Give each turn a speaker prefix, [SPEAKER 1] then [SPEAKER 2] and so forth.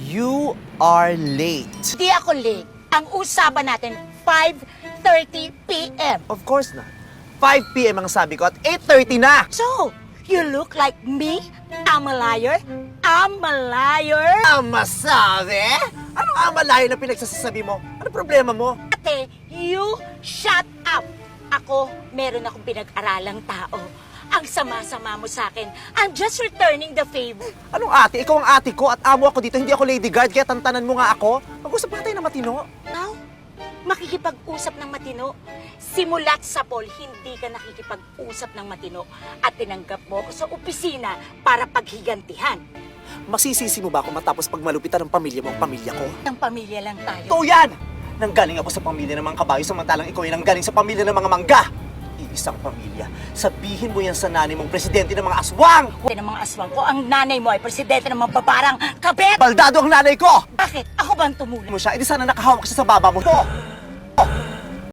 [SPEAKER 1] You are late.
[SPEAKER 2] Hindi ako late. Ang usapan natin, 5:30 p.m.
[SPEAKER 1] Of course na. 5 p.m. ang sabi ko at 8:30 na.
[SPEAKER 2] So, you look like me? I'm a liar? I'm a liar?
[SPEAKER 1] Ang masabi? Anong amalayo na pinagsasabi mo? Ano problema mo?
[SPEAKER 2] Ate, you shut up. Ako, meron akong pinag-aralang tao. Ang sama-sama mo sa akin. I'm just returning the favor.
[SPEAKER 1] Anong ate? Ikaw ang ate ko at amo ako dito. Hindi ako lady guard, kaya tantanan mo nga ako. Mag-usap nga tayo na matino.
[SPEAKER 2] Now, makikipag-usap ng matino. Simulat sa Paul, hindi ka nakikipag-usap ng matino at tinanggap mo ako sa opisina para paghigantihan.
[SPEAKER 1] Masisisi mo ba ako matapos pagmalupitan ng pamilya mo ang pamilya ko?
[SPEAKER 2] Ng pamilya lang tayo.
[SPEAKER 1] Ito yan! Nanggaling ako sa pamilya ng mga kabayo, samantalang ikaw ay nanggaling sa pamilya ng mga mangga. Iisang pamilya. Sabihin mo yan sa nanay mong presidente ng mga aswang!
[SPEAKER 2] Ng mga aswang ko, ang nanay mo ay presidente ng mga babarang kabet!
[SPEAKER 1] Baldado ang nanay ko!
[SPEAKER 2] Bakit? Ako ba ang tumulong?
[SPEAKER 1] Mo siya, edi sana nakahawak siya sa baba mo. Ito!